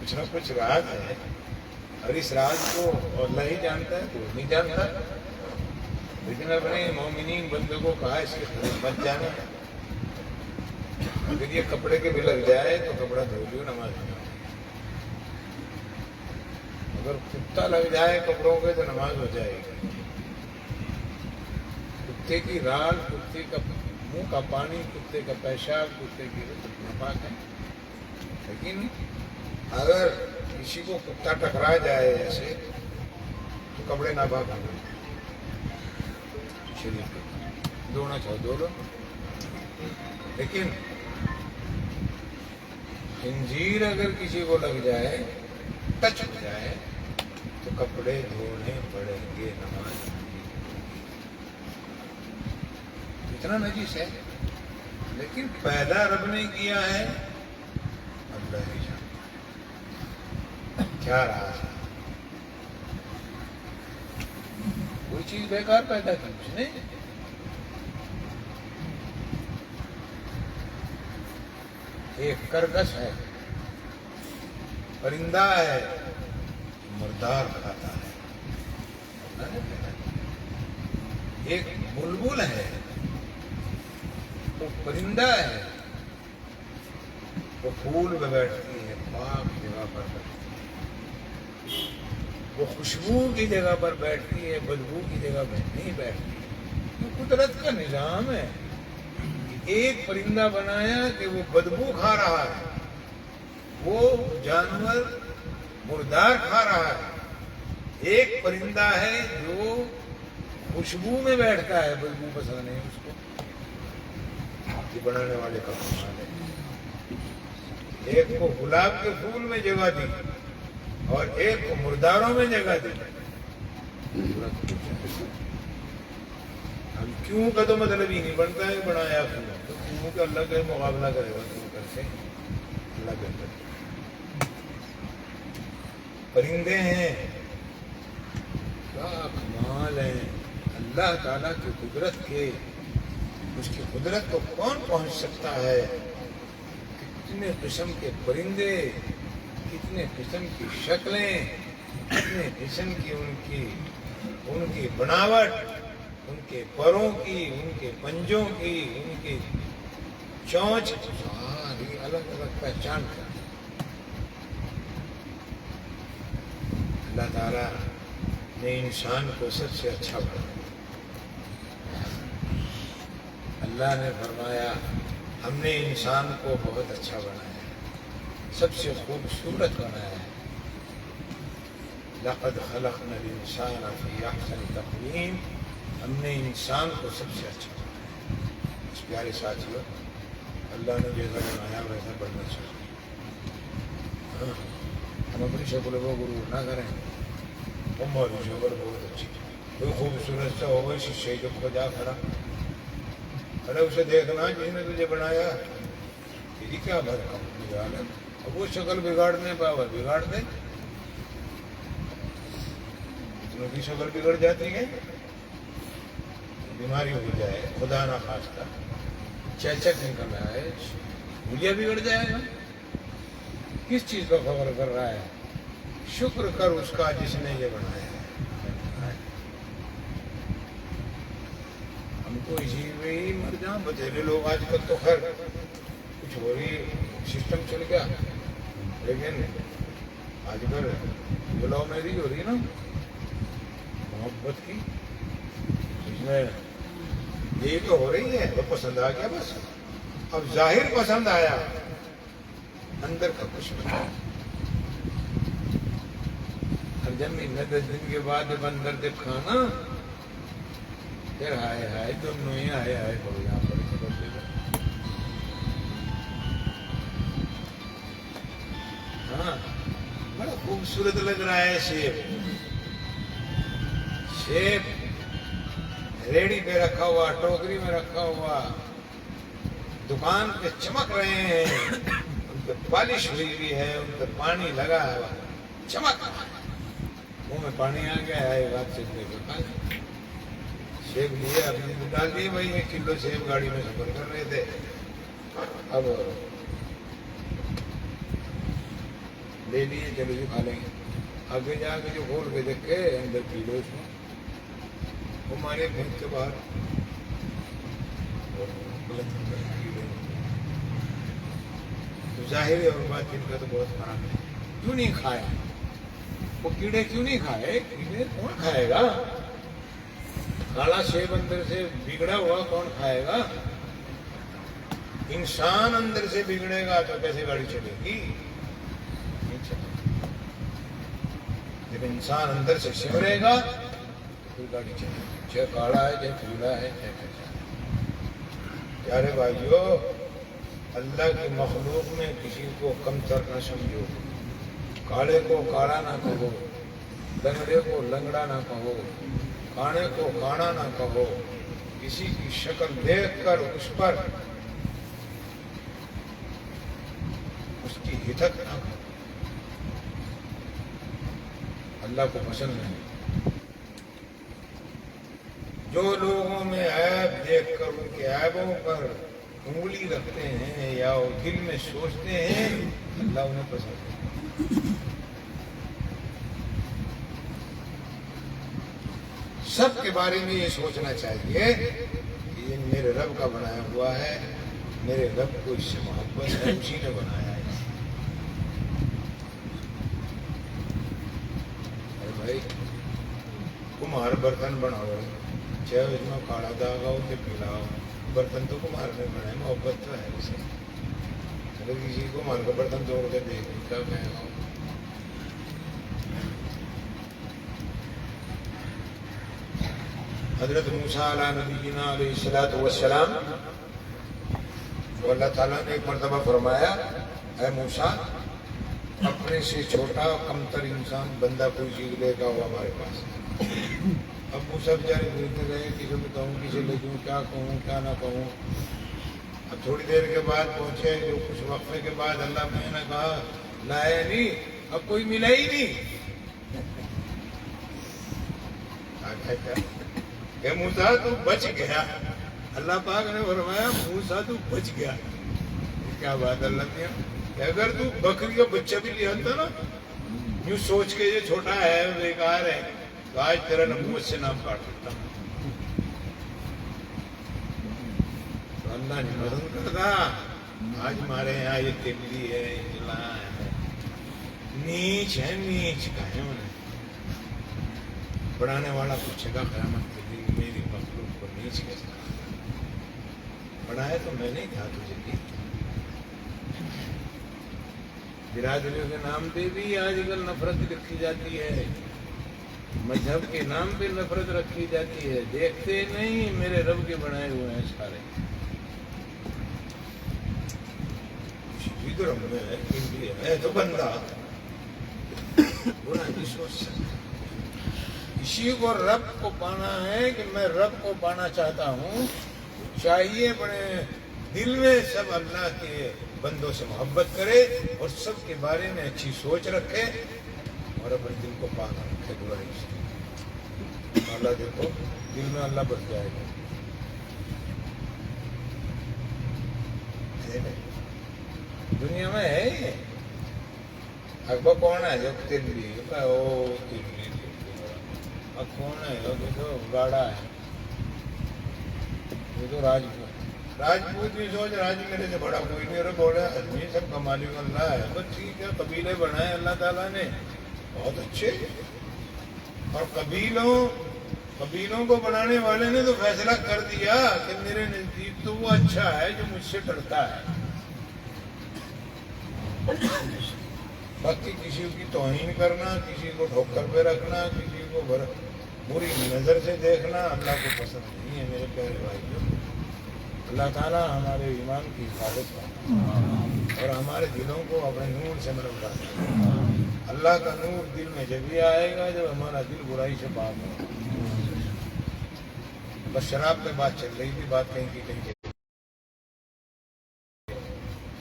کچھ نہ کچھ راز ہے، اور اس راز کو اللہ ہی جانتا ہے، کوئی نہیں جانتا. لیکن اپنے مومنین بندوں کو کہا اس کے خلاف مت جانا. اگر یہ کپڑے کے بھی لگ جائے تو کپڑا دھو لیو، نماز پڑھو. اگر کتا لگ جائے کپڑوں کے تو نماز ہو جائے گی. کتے کی رال، کتے کا منہ کا پانی، کتے کا پیشاب، کتے کی ناپاک ہے. لیکن اگر کسی کو کتا ٹکرا جائے ایسے تو کپڑے ناپاک ہیں. دوڑنا چاہو دوڑو. لیکن خنزیر اگر کسی کو لگ جائے، ٹچ ہو جائے تو کپڑے دھونے پڑیں گے، نماز. اتنا نجس ہے. لیکن پیدا رب نے کیا ہے اللہ ہی جانتا. کیا راز ہے؟ کوئی چیز بیکار پیدا کی اس نے. ایک کرکس ہے، پرندہ ہے، مردار کھاتا ہے. ایک بلبل ہے، وہ پرندہ ہے، وہ پھول پہ بیٹھتی ہے، پاک جگہ پر بیٹھتی ہے. وہ خوشبو کی جگہ پر بیٹھتی ہے، بدبو کی جگہ پر نہیں بیٹھتی. یہ قدرت کا نظام ہے. ایک پرندہ بنایا کہ وہ بدبو کھا رہا ہے، وہ جانور مردار کھا رہا ہے. ایک پرندہ ہے جو خوشبو میں بیٹھتا ہے، بدبو پسند نہیں اس کو. یہ بنانے والے کا کمال ہے. ایک کو گلاب کے پھول میں جگہ دی اور ایک کو مرداروں میں جگہ دی. ہم کیوں کا تو مطلب ہی نہیں بنتا ہے بنایا کیوں کہ اللہ کا مقابلہ کرے گا کیوں کر کے اللہ بہتر. پرندے ہیں، کیا کمال ہیں اللہ تعالیٰ کی قدرت کے. اس کی قدرت کو کون پہنچ سکتا ہے؟ کتنے قسم کے پرندے، کتنے قسم کی شکلیں، کتنے قسم کی ان کی بناوٹ، ان کے پروں کی، ان کے پنجوں کی، ان کی چونچ، ساری الگ الگ پہچان کا. اللہ تعالیٰ نے انسان کو سب سے اچھا بنایا. اللہ نے فرمایا ہم نے انسان کو بہت اچھا بنایا ہے، سب سے خوبصورت بنایا ہے. لقد خلقنا الانسان فی احسن تقویم، ہم نے انسان کو سب سے اچھا بنایا۔ اس پیارے ساتھیوں، اللہ نے جیسا بنایا ویسا بننا چاہیے۔ ہم اپنی شکل کو غرور نہ کریں، ہماری شکل بہت اچھی، کوئی خوبصورت سا ہوگا شیشے کے کھوجا کھڑا، ارے اسے دیکھنا جس نے تجھے بنایا، تیری کیا بگاڑ ہے؟ اب وہ شکل بگاڑنے پاور بگاڑ دے، ان کی شکل بگڑ جاتی ہے، بیماری ہو جائے، خدا نہ خواستہ چیچک نکل آئے، بھولیا بگڑ جائے گا۔ کس چیز کا فخر کر رہا ہے؟ شکر کر اس کا جس نے یہ بنایا ہے۔ ہم کو اسی میں ہی مر جاؤں۔ بتیرے لوگ آج کل تو خیر کچھ ہو رہی سسٹم چل گیا، لیکن آج کل بلاؤ میری ہو رہی ہے نا محبت کی، اس میں یہی تو ہو رہی ہے۔ وہ پسند آ گیا بس، اب ظاہر پسند آیا، اندر کا کچھ نہیں۔ اور جب مہینہ 10 دن کے بعد جب اندر جب کھانا، پھر ہائے ہائے دونوں ہی ہائے ہائے کرو یہاں پر خبر دے گا۔ ہاں بڑا خوبصورت لگ رہا ہے سیب، سیب ریڑی پہ رکھا ہوا، ٹوکری میں رکھا ہوا، دکان پہ چمک رہے ہیں، ان پہ پالش ہوئی ہوئی ہے، ان پہ پانی لگا ہوا، چمک رہا ہے، منہ میں پانی آ گیا ہے، بات سے سیب لیے اپنی ڈال دیے، بھائی 1 کلو سیب گاڑی میں سفر کر رہے تھے، اب لے لیے، چلو جی کھا لیں گے۔ آگے جا کے جو کھول کے دیکھے اندر کیڑے، اس میں وہ مارے پھینک کے باہر، ظاہر ہے اور باطن کا تو بہت فرق ہے۔ کیوں نہیں کھایا وہ کیڑے؟ کیوں نہیں کھائے؟ کیڑے کون کھائے گا؟ کالا سیب اندر سے بگڑا ہوا کون کھائے گا؟ انسان اندر سے بگڑے گا تو کیسے گاڑی چلے گی؟ نہیں چلے گی۔ جب انسان اندر سے سمرے گا تو پھر گاڑی چلے گی، چاہے کالا ہے، چاہے پیلا ہے، چاہے کیسا ہے۔ پیارے بھائیو، اللہ کی مخلوق میں کسی کو کمتر نہ سمجھو، کالے کو کالا نہ کہو، لنگڑے کو لنگڑا نہ کہو، کانے کو کانا نہ کہو، کسی کی شکل دیکھ کر اس پر اس کی ہتک نہ کرو، اللہ کو پسند نہیں۔ جو لوگوں میں عیب دیکھ کر ان کے عیبوں پر انگلی رکھتے ہیں یا وہ دل میں سوچتے ہیں، اللہ انہیں پسند نہیں۔ سب کے بارے میں یہ سوچنا چاہیے کہ یہ میرے رب کا بنایا ہوا ہے، میرے رب کو اس سے محبت ہے، اسی نے بنایا ہے۔ ارے بھائی کمہار برتن بناؤ، چاہے اس میں کالا داغ ہو کہ پیلا ہو، برتن تو کمہار نے بنایا، محبت تو ہے اسے۔ اگر کسی کمہار کا برتن توڑ کے دیکھ کیا کہے گا؟ حضرت موسیٰ علیہ نبینا علیہ الصلوۃ والسلام کو اللہ تعالیٰ نے ایک مرتبہ فرمایا، اے موسیٰ، اپنے سے چھوٹا کمتر انسان بندہ کوئی چیز لے گا وہ ہمارے پاس۔ اب موسیٰ بیچارے بولتے رہے، کسے بتاؤں، کسے لے جاؤں، کیا کہوں کیا نہ کہوں۔ اب تھوڑی دیر کے بعد پہنچے، جو کچھ وقفے کے بعد اللہ میں نے کہا لائے نہیں، اب کوئی ملا ہی نہیں۔ کہ موسیٰ تو بچ گیا، اللہ پاک نے فرمایا موسیٰ تو بچ گیا۔ کیا بات اللہ نے، کہ اگر تو بکری کا بچہ بھی لے آتا نا، یوں سوچ کے یہ چھوٹا ہے بیکار ہے، تو آج تیرا نبوت سے نام کاٹ دیتا ہوں۔ تو اللہ نے پسند کرتا، آج ہمارے یہاں یہ تبلی ہے، اجلا ہے، نیچ ہے، نیچ کا ہے انہیں۔ بڑھانے والا پوچھے گا قیامت کے دن میری مخلوق کو نیچ کیسے بڑھایا؟ تو میں نہیں تھا تجھے کی۔ برادریوں کے نام پہ بھی آج کل نفرت لکھی جاتی ہے، مذہب کے نام پہ نفرت رکھی جاتی ہے، دیکھتے نہیں میرے رب کے بنائے ہوئے ہیں سارے. ادھر میں انڈیا ہے تو بندہ برا نہیں سوچ سکتا. کسی کو رب کو پانا ہے کہ میں رب کو پانا چاہتا ہوں، چاہیے بڑے دل میں سب اللہ کے بندوں سے محبت کرے اور سب کے بارے میں اچھی سوچ رکھے اور اپنے دل کو پاک رکھے برائی سے. اللہ دیکھو دل میں اللہ بس جائے گا. دنیا میں ہے اکبر کون ہے جو تلوی کون ہے جو تو گاڑا ہے، یہ تو راجپوت بھی سوچ راج میرے سے بڑا کوئی نہیں. اور بولا آدمی سب کا مالک اللہ ہے، بس ٹھیک ہے. قبیلے بنائے اللہ تعالیٰ نے بہت اچھے، اور قبیلوں کو بنانے والے نے تو فیصلہ کر دیا کہ میرے نزدیک تو وہ اچھا ہے جو مجھ سے ڈرتا ہے. باقی کسی کی توہین کرنا، کسی کو ٹھوکر پہ رکھنا، کسی کو بری نظر سے دیکھنا اللہ کو پسند نہیں ہے. میرے پیارے بھائیوں، اللہ تعالیٰ ہمارے ایمان کی حفاظت کرے اور ہمارے دلوں کو اپنے نور سے مرمت کرے. اللہ کا نور دل میں جب بھی آئے گا جب ہمارا دل برائی سے پاک ہوگا. بس شراب پہ بات چل رہی تھی، بات کہیں کی کہیں.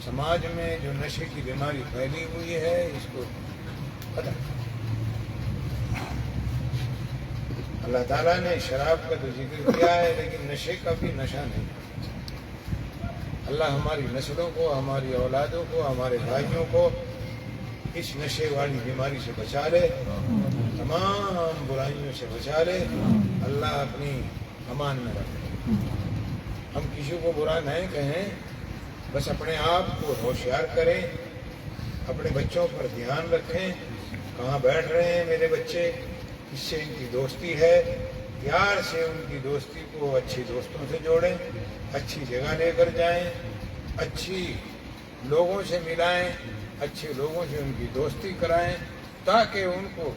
سماج میں جو نشے کی بیماری پھیلی ہوئی ہے اس کو ختم. اللہ تعالیٰ نے شراب کا تو ذکر کیا ہے لیکن نشے کا بھی نشہ نہیں. اللہ ہماری نسلوں کو، ہماری اولادوں کو، ہمارے بھائیوں کو اس نشے والی بیماری سے بچا لے، تمام برائیوں سے بچا لے. اللہ اپنی امان میں رکھے. ہم کسی کو برا نہیں کہیں، بس اپنے آپ کو ہوشیار کریں، اپنے بچوں پر دھیان رکھیں. کہاں بیٹھ رہے ہیں میرے بچے، کس سے ان کی دوستی ہے، پیار سے ان کی دوستی کو اچھی دوستوں سے جوڑیں، اچھی جگہ لے کر جائیں، اچھی لوگوں سے ملائیں، اچھے لوگوں سے ان کی دوستی کرائیں تاکہ ان کو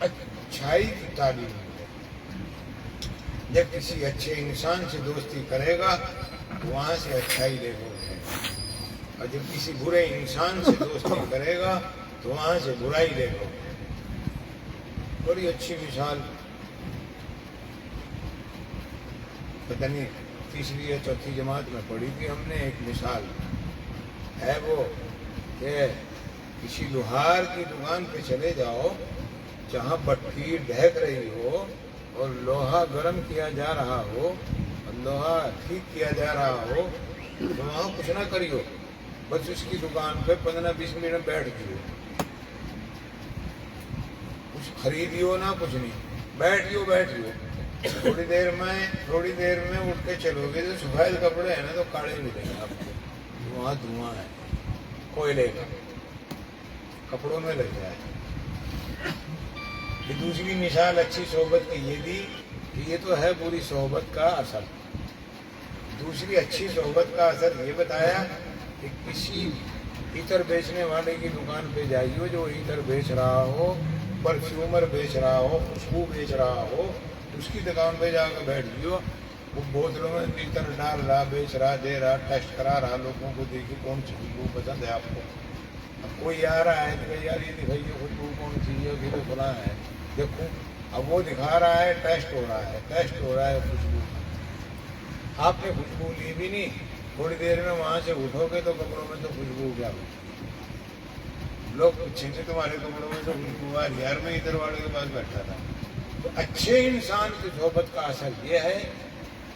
اچھائی کی تعلیم ملے. جب کسی اچھے انسان سے دوستی کرے گا تو وہاں سے اچھائی لے گا، اور جب کسی برے انسان سے دوستی کرے گا تو وہاں سے برائی لے گا. بڑی اچھی مثال پتہ نہیں تیسری یا چوتھی جماعت میں پڑھی تھی ہم نے. ایک مثال ہے وہ کہ کسی لوہار کی دکان پہ چلے جاؤ جہاں بھٹی ڈھک رہی ہو اور لوہا گرم کیا جا رہا ہو اور لوہا ٹھیک کیا جا رہا ہو تو وہاں کچھ نہ کریو، بس اس کی دکان پہ 15-20 منٹ بیٹھ جیو. کچھ خریدیو نہ، کچھ نہیں، بیٹھیو. تھوڑی دیر میں اٹھ کے چلو گے تو سفید کپڑے ہیں نا تو کاڑے ملیں گے آپ کو. وہاں دھواں ہے کوئلے کا، کپڑوں میں لگ جائے. یہ دوسری مثال اچھی صحبت کی یہ دی کہ یہ تو ہے پوری صحبت کا اثر. دوسری اچھی صحبت کا اثر یہ بتایا کہ کسی عطر بیچنے والے کی دکان پہ جائیے جو عطر بیچ رہا ہو، پرفیومر بیچ رہا ہو، خوشبو بیچ رہا ہو، اس کی دکان پہ جا کے بیٹھ جیو. وہ بوتلوں میں عطر ڈال رہا، بیچ رہا، دے رہا، ٹیسٹ کرا رہا لوگوں کو، دیکھیے کون سی خوشبو پسند ہے آپ کو. اب کوئی آ رہا ہے کہ یار یہ دکھائیے خوشبو کون سی ہے، کہ تو فلاں ہے دیکھو. اب وہ دکھا رہا ہے، ٹیسٹ ہو رہا ہے خوشبو. آپ نے خوشبو لی بھی نہیں، تھوڑی دیر میں وہاں سے اٹھو گے تو کپڑوں میں تو خوشبو کیا ہو. لوگ پوچھیں گے تمہارے کپڑوں میں تو خوشبو آ رہی. یار میں ادھر والے کے پاس بیٹھا تھا. تو اچھے انسان کی صحبت کا اثر یہ ہے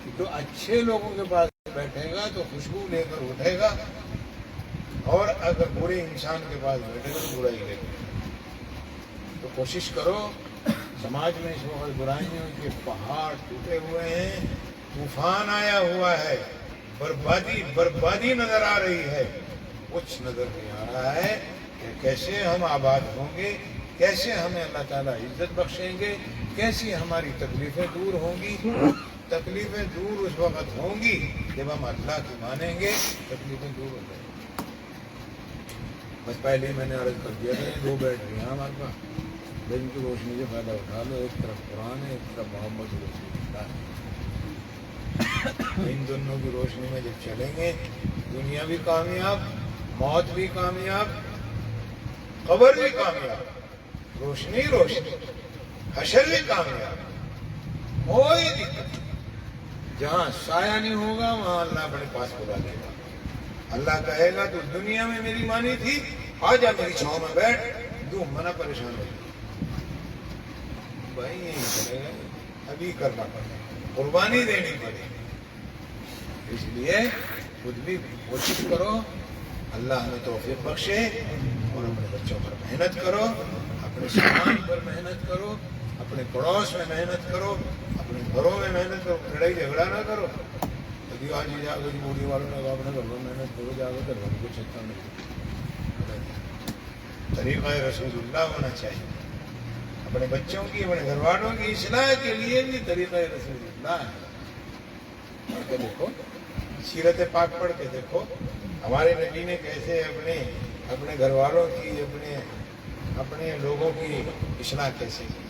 کہ جو اچھے لوگوں کے پاس بیٹھے گا تو خوشبو لے کر اٹھے گا، اور اگر برے انسان کے پاس بیٹھے گا تو برائی لے گا. تو کوشش کرو. سماج میں اس وقت برائیوں کے پہاڑ ٹوٹے ہوئے ہیں، طوفان آیا ہوا ہے، بربادی نظر آ رہی ہے. کچھ نظر نہیں آ رہا ہے کہ کیسے ہم آباد ہوں گے، کیسے ہمیں اللہ تعالیٰ عزت بخشیں گے، کیسی ہماری تکلیفیں دور ہوں گی. تکلیفیں دور اس وقت ہوں گی جب ہم اللہ کی مانیں گے، تکلیفیں دور ہو جائیں گی. بس پہلے ہی میں نے عرض کر دیا کہ 2 بیٹھ رہی ہیں ہمارے پاس. دن کی روشنی سے فائدہ اٹھا لو. ایک طرف قرآن ہے، ایک طرف محمد رسول اللہ ہے. ان دونوں کی روشنی میں جب چلیں گے دنیا بھی کامیاب، موت بھی کامیاب، قبر بھی کامیاب، روشنی روشنی، حشر بھی کامیاب. کوئی دقت نہیں. جہاں سایہ نہیں ہوگا وہاں اللہ اپنے پاس بلا لے گا. اللہ کہے گا تو دنیا میں میری مانی تھی، آ جا میری چھاؤں میں بیٹھ، تو منع پریشان ہو گئی. بھائی یہی کرے گا، ابھی کرنا پڑے گا، قربانی دینی پڑے گی. اس لیے خود بھی کوشش کرو، اللہ ہمیں توفیق بخشے، اور اپنے بچوں پر محنت کرو، اپنے سامان پر محنت کرو، اپنے پڑوس میں محنت کرو، اپنے گھروں میں محنت کرو. لڑائی جھگڑا نہ کرو. کبھی آج جاگو بوڑھی والوں نے اپنے گھر میں محنت کرو، جاگو گھر میں کچھ اچھا نہیں. طریقہ رسول اللہ ہونا چاہیے. اپنے بچوں کی، اپنے گھر والوں کی اصلاح کے لیے بھی طریقہ رسول اللہ ہے. پڑھ کے دیکھو، سیرت پاک پڑھ کے دیکھو ہمارے نبی نے کیسے اپنے گھر والوں کی، اپنے لوگوں کی اصلاح کیسے کی.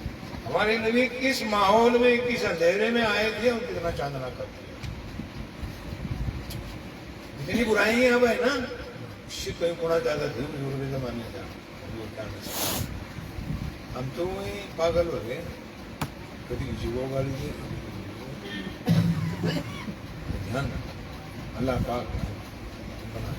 ہمارے نبی کس ماحول میں، کس اندھیرے میں آئے تھے اور کتنا چاندنا کرتے. جتنی برائیاں اب ہے نا، اس سے کئی گنا زیادہ تھی بزرگ زمانے کا. ہم تو وہیں پاگل ہو گئے. کبھی کسی کو گالی دی، دھیان اللہ پاک بنا.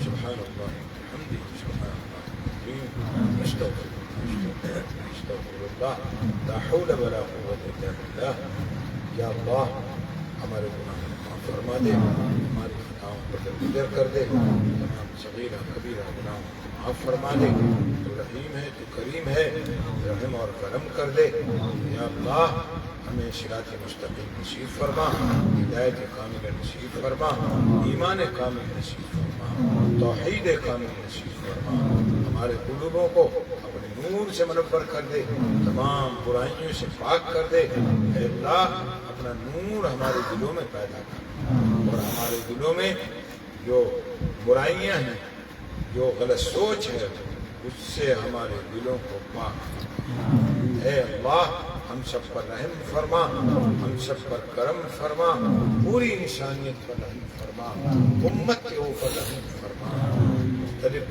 سبحان اللہ الحمد سبحان اللہ استغفر اللہ لا حول ولا قوة الا باللہ. یا اللہ ہمارے گناہوں کو معاف فرما دے، ہماری خطاؤں پر درگزر کر دے، تمام صغیرہ کبیرہ گناہوں کو معاف فرما دے. تو رحیم ہے، تو کریم ہے، رحم اور کرم کر دے. یا اللہ ہمیں صراط مستقیم نصیب فرما، ہدایت کامل نصیب فرما، ایمان کامل نصیب فرما، توحید کامل نصیب فرما. ہمارے قلوبوں کو اپنے نور سے منور کر دے، تمام برائیوں سے پاک کر دے. اے اللہ اپنا نور ہمارے دلوں میں پیدا کر، اور ہمارے دلوں میں جو برائیاں ہیں، جو غلط سوچ ہے، اس سے ہمارے دلوں کو پاک. اے اللہ ہم سب پر رحم فرما، ہم سب پر کرم فرما، پوری انسانیت پر رحم فرما، امت کے اوپر رحم فرما. مختلف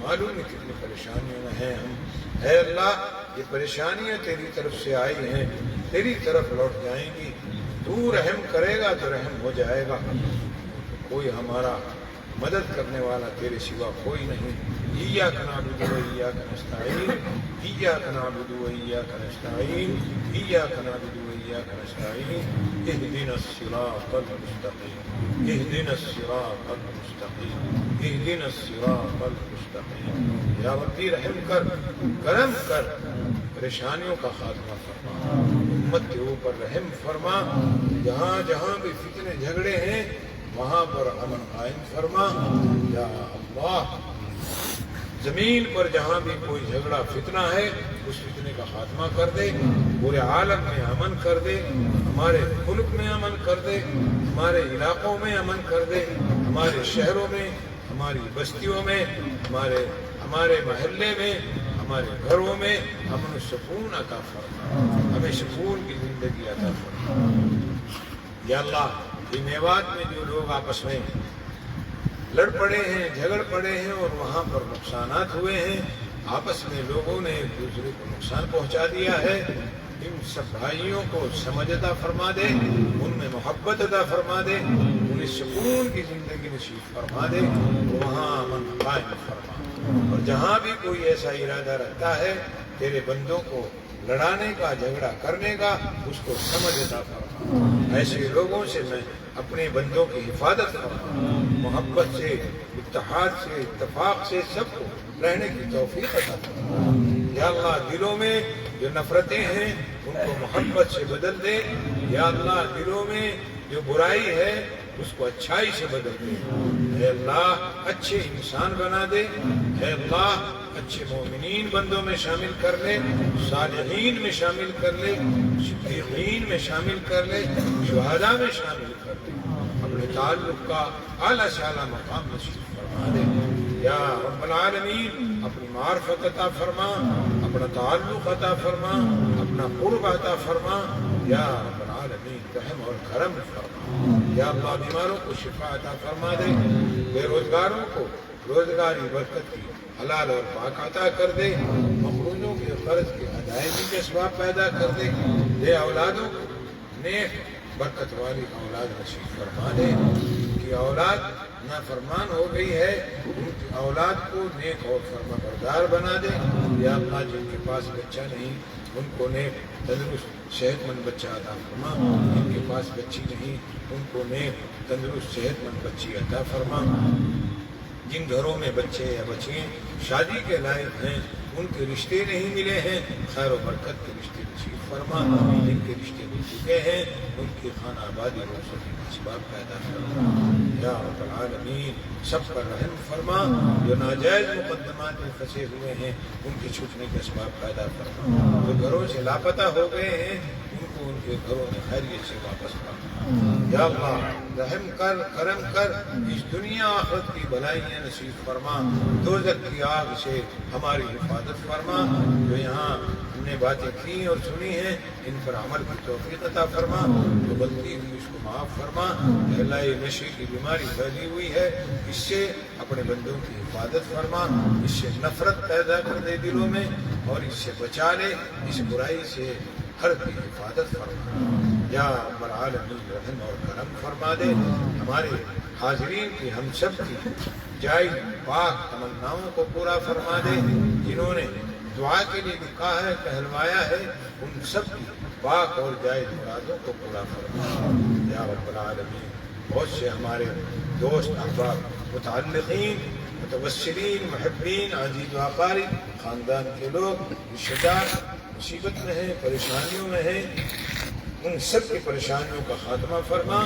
معلوم ہے کتنی پریشانیوں میں ہیں ہم. اے اللہ یہ پریشانیاں تیری طرف سے آئی ہیں، تیری طرف لوٹ جائیں گی. تو رحم کرے گا تو رحم ہو جائے گا. کوئی ہمارا مدد کرنے والا تیرے سوا کوئی نہیں. ایاک نعبد و ایاک نستعین، ایاک نعبد و ایاک نستعین، ایاک نعبد و ایاک نستعین. اهدنا الصراط المستقیم، اهدنا الصراط المستقیم، اهدنا الصراط المستقیم. یا ربی رحم کر، کرم کر، پریشانیوں کا خاتمہ فرما، امت کے اوپر رحم فرما. جہاں جہاں بھی فتنے جھگڑے ہیں وہاں پر امن قائم فرما. یا اللہ زمین پر جہاں بھی کوئی جھگڑا فتنہ ہے اس فتنے کا خاتمہ کر دے، پورے عالم میں امن کر دے، ہمارے ملک میں امن کر دے، ہمارے علاقوں میں امن کر دے، ہمارے شہروں میں، ہماری بستیوں میں، ہمارے محلے میں، ہمارے گھروں میں امن و سکون عطا فرما، ہمیں سکون کی زندگی عطا فرما. یا اللہ یہ میوات میں جو لوگ آپس میں لڑ پڑے ہیں، جھگڑ پڑے ہیں اور وہاں پر نقصانات ہوئے ہیں، آپس میں لوگوں نے ایک دوسرے کو نقصان پہنچا دیا ہے، ان سب بھائیوں کو سمجھ عطا فرما دے، ان میں محبت عطا فرما دے، انہیں سکون کی زندگی نصیب فرما دے، وہاں امن قائم فرما. اور جہاں بھی کوئی ایسا ارادہ رکھتا ہے تیرے بندوں کو لڑانے کا، جھگڑا کرنے کا، اس کو سمجھ عطا فرما. ایسے لوگوں سے میں اپنے بندوں کی حفاظت فرما، محبت سے، اتحاد سے، اتفاق سے سب کو رہنے کی توفیق عطا فرما. یا اللہ دلوں میں جو نفرتیں ہیں ان کو محبت سے بدل دے. یا اللہ دلوں میں جو برائی ہے اس کو اچھائی سے بدل دے. اے اللہ اچھے انسان بنا دے. اے اللہ اچھے مومنین بندوں میں شامل کر لے، صالحین میں شامل کر لے، صدیقین میں شامل کر لے، شہداء میں شامل کر لے، اپنے تعلق کا اعلیٰ سے اعلیٰ مقام نصیب فرما دے۔ یا رب العالمین اپنی معرفت عطا فرما، اپنا تعلق عطا فرما، اپنا قرب عطا فرما۔ یا رب العالمین رحم اور کرم فرما۔ یا اللہ بیماروں کو شفا عطا فرما دے، بے روزگاروں کو روزگاری برکت کی حلال اور پاک عطا کر دے، مقروضوں کے قرض کے ادائیگی کے اسباب پیدا کر دے، دے اولادوں کو نیک برکت والی اولاد نصیب فرما دے۔ ان کی اولاد نافرمان ہو گئی ہے، ان کی اولاد کو نیک اور فرما بردار بنا دے۔ یا اللہ جن کے پاس بچہ نہیں ان کو نیک تندرست صحت مند بچہ عطا فرما، جن کے پاس بچی نہیں ان کو نیک تندرست صحت مند بچی عطا فرما۔ جن گھروں میں بچے یا بچیاں شادی کے لائق ہیں ان کے رشتے نہیں ملے ہیں، خیر و برکت کے رشتے نصیب فرما۔ جن کے رشتے مل چکے ہیں ان کی خانہ آبادی اور سبھی اسباب پیدا فرما۔ یا رب العالمین سب پر رحم فرما، جو ناجائز مقدمات میں پھنسے ہوئے ہیں ان کے چھوٹنے کے اسباب پیدا فرما، جو گھروں سے لاپتہ ہو گئے ہیں ان کو ان کے گھروں میں خیریت سے واپس فرما۔ یا اللہ رحم کر، کرم کر، اس دنیا آخرت کی بلائیاں نصیب فرما، دوزخ کی آگ سے ہماری حفاظت فرما۔ جو یہاں ہم نے باتیں کی اور سنی ہیں ان پر عمل کی توفیق عطا فرما، جو غلطی ہوئی اس کو معاف فرما۔ اے اللہ یہ نشے کی بیماری پھیلی ہوئی ہے، اس سے اپنے بندوں کی حفاظت فرما، اس سے نفرت پیدا کر دے دلوں میں اور اس سے بچا لے، اس برائی سے ہر کی حفاظت فرما۔ یا رب العالمین رحم اور کرم فرما دے، ہمارے حاضرین کی ہم سب کی جائز پاک تمناؤں کو پورا فرما دے، جنہوں نے دعا کے لیے لکھا ہے کہلوایا ہے ان سب کی پاک اور جائز مرادوں کو پورا فرما۔ یا رب العالمین بہت سے ہمارے دوست احباب متعلقین متوسلین محبین عزیز و اقارب خاندان کے لوگ رشتہ دار مصیبت میں ہیں، پریشانیوں میں ہیں، ان سب کی پریشانیوں کا خاتمہ فرما،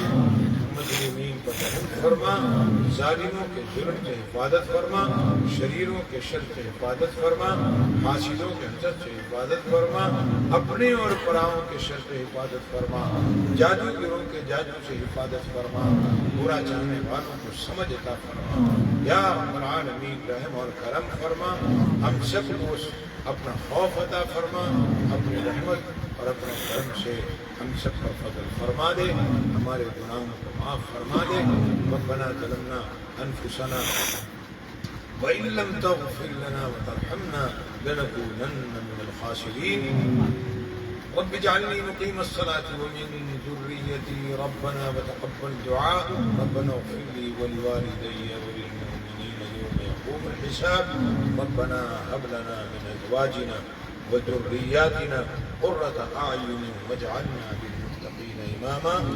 مظلومین پر رحم فرما، ظالموں کے ظلم سے حفاظت فرما، شریروں کے شر سے حفاظت فرما، حاسدوں کے حسد سے حفاظت فرما، اپنے اور پراؤں کے شر سے حفاظت فرما، جادوگروں کے جادو سے حفاظت فرما، برا چاہنے والوں کو سمجھ عطا فرما۔ یا رب العالمین رحم اور کرم فرما، ہم سب کو اپنا خوف عطا فرما، اپنی رحمت اور اپنے کرم سے ہم سب پر فضل فرما دے، ہمارے گناہوں کو معاف فرما دے۔ ربنا ظلمنا انفسنا وإن لم تغفر لنا وترحمنا لنكونن من الخاسرين۔ رب اجعلني مقيم الصلاة ومن ذريتي ربنا وتقبل دعاء، ربنا اغفر لي ولوالدي وللمؤمنين يوم يقوم الحساب، ربنا هب لنا من أزواجنا وذرياتنا قرة أعين واجعلنا للمتقين إماما،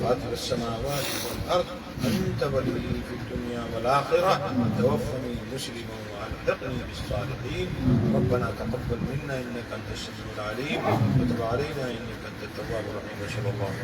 فاطر السماوات والأرض أنت ولي في الدنيا والآخرة، توفني مسلما والحقني بالصالحين، ربنا تقبل منا إنك أنت السميع العليم وتب علينا إنك أنت التواب الرحيم، وصلى الله